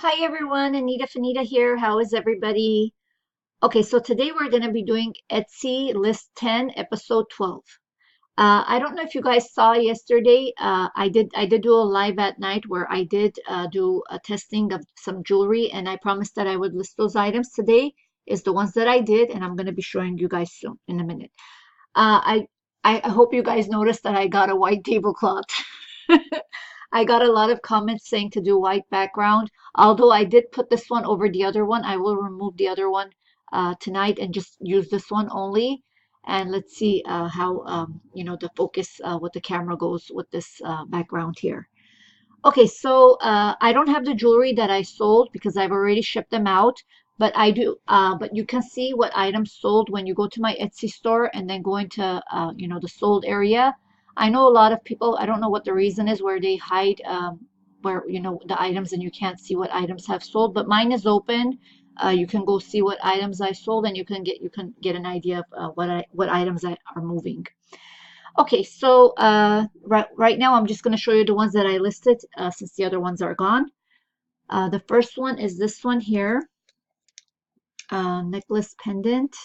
Hi everyone, Anita Fanita here. How is everybody? Okay, so today we're going to be doing Etsy List 10, Episode 12. I don't know if you guys saw yesterday. I did do a live at night where I did do a testing of some jewelry, and I promised that I would list those items. Today is the ones that I did, and I'm going to be showing you guys soon in a minute. Uh, I I hope you guys noticed that I got a white tablecloth. I got a lot of comments saying to do white background. Although I did put this one over the other one, I will remove the other one tonight and just use this one only. And let's see how the focus with the camera goes with this background here. Okay, so I don't have the jewelry that I sold because I've already shipped them out, but I do. But you can see what items sold when you go to my Etsy store and then go into the sold area. I know a lot of people, I don't know what the reason is where they hide where the items and you can't see what items have sold, but mine is open. You can go see what items I sold and you can get an idea of what items are moving. Okay, so right now I'm just going to show you the ones that I listed since the other ones are gone. The first one is this one here, necklace pendant.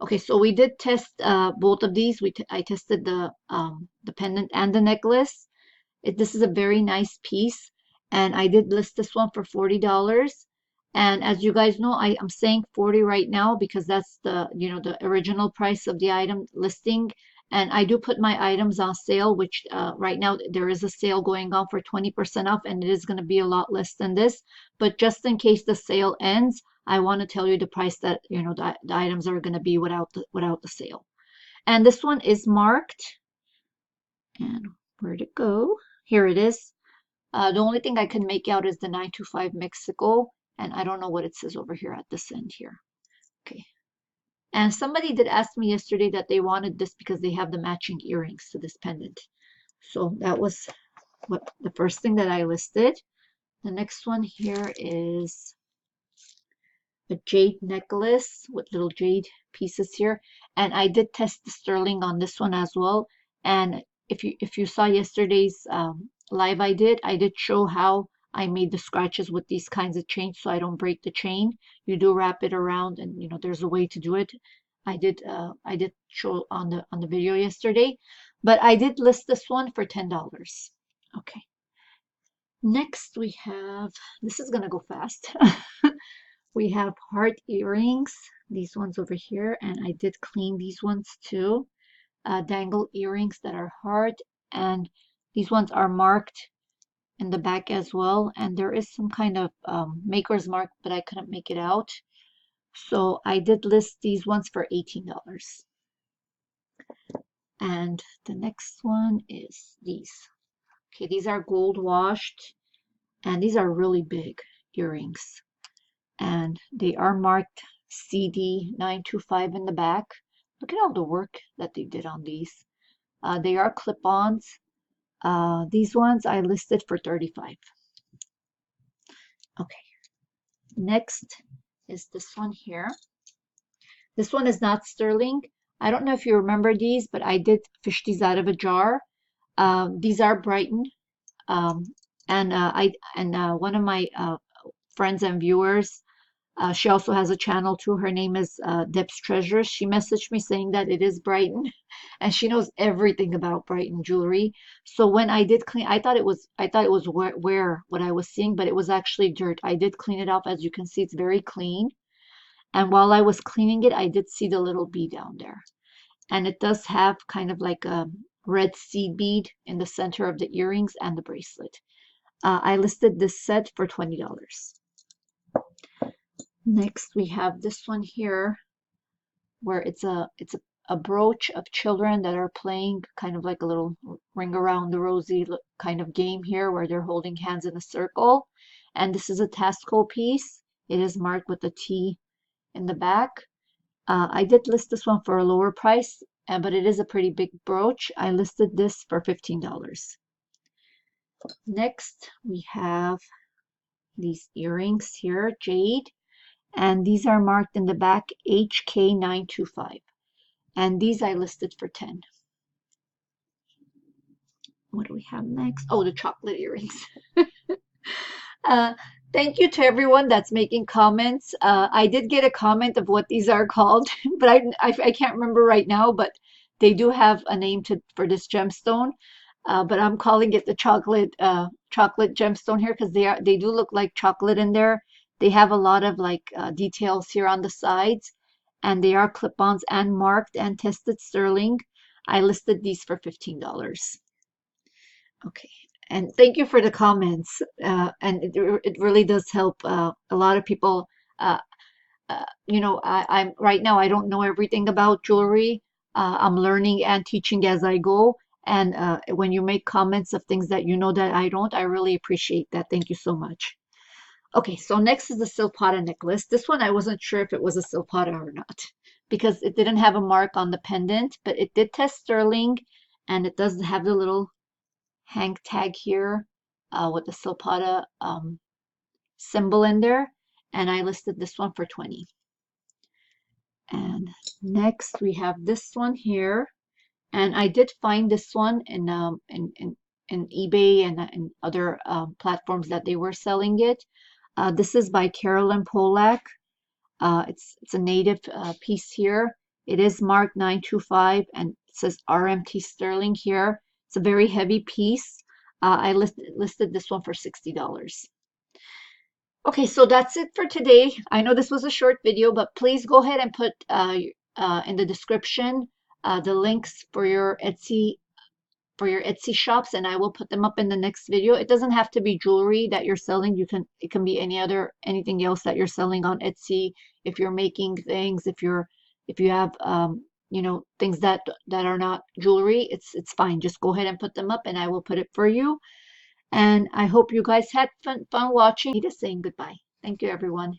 Okay, so we did test both of these. I tested the pendant and the necklace. This is a very nice piece, and I did list this one for $40. And as you guys know, I'm saying 40 right now because that's the original price of the item listing. And I do put my items on sale, which right now there is a sale going on for 20% off, and it is going to be a lot less than this. But just in case the sale ends, I want to tell you the price that the items are going to be without the sale. And this one is marked. And where'd it go? Here it is. The only thing I can make out is the 925 Mexico, and I don't know what it says over here at this end here. Okay. And somebody did ask me yesterday that they wanted this because they have the matching earrings to this pendant. So that was what the first thing that I listed. The next one here is a jade necklace with little jade pieces here. And I did test the sterling on this one as well. And if you saw yesterday's live I did show how I made the scratches with these kinds of chains so I don't break the chain. You do wrap it around and there's a way to do it. I did show on the video yesterday, but I did list this one for $10. Okay. Next we have, this is gonna go fast. We have heart earrings, these ones over here, and I did clean these ones too. Dangle earrings that are heart, and these ones are marked in the back as well. And there is some kind of maker's mark, but I couldn't make it out. So I did list these ones for $18. And the next one is these. Okay, these are gold washed, and these are really big earrings. And they are marked CD 925 in the back. Look at all the work that they did on these. They are clip-ons. These ones I listed for 35. Okay, next is this one here. This one is not sterling. I don't know if you remember these, but I did fish these out of a jar. These are Brighton. Um, and one of my friends and viewers, she also has a channel too. Her name is Deb's Treasures. She messaged me saying that it is Brighton, and she knows everything about Brighton jewelry. So when I did clean, I thought it was where what I was seeing, but it was actually dirt. I did clean it off. As you can see, it's very clean. And while I was cleaning it, I did see the little bead down there, and it does have kind of like a red seed bead in the center of the earrings and the bracelet. I listed this set for $20. Next, we have this one here, where it's a brooch of children that are playing kind of like a little ring around the rosy kind of game here, where they're holding hands in a circle. And this is a Tasco piece. It is marked with a T in the back. I did list this one for a lower price, but it is a pretty big brooch. I listed this for $15. Next, we have these earrings here, jade. And these are marked in the back HK925. And these I listed for 10. What do we have next? Oh, the chocolate earrings. uh, Thank you to everyone that's making comments. I did get a comment of what these are called, but I can't remember right now, but they do have a name for this gemstone. But I'm calling it the chocolate gemstone here because they do look like chocolate in there. They have a lot of like details here on the sides, and they are clip-ons and marked and tested sterling. I listed these for $15. Okay. And thank you for the comments. And it really does help a lot of people. Uh, I'm right now, I don't know everything about jewelry. I'm learning and teaching as I go. And when you make comments of things that you know that I don't, I really appreciate that. Thank you so much. Okay, so next is the Sil Potter necklace. This one I wasn't sure if it was a Sil Potter or not because it didn't have a mark on the pendant, but it did test sterling and it does have the little hang tag here with the Sil Potter symbol in there. And I listed this one for 20. And next we have this one here. And I did find this one in eBay and other platforms that they were selling it. This is by Carolyn Polak. It's a native piece here. It is marked 925 and it says RMT sterling here. It's a very heavy piece. I listed this one for $60. Okay, so that's it for today. I know this was a short video, but please go ahead and put in the description the links for your Etsy shops, and I will put them up in the next video. It doesn't have to be jewelry that you're selling. It can be anything else that you're selling on Etsy. If you're making things, if you have things that are not jewelry, it's fine. Just go ahead and put them up, and I will put it for you. And I hope you guys had fun watching. Just saying goodbye. Thank you, everyone.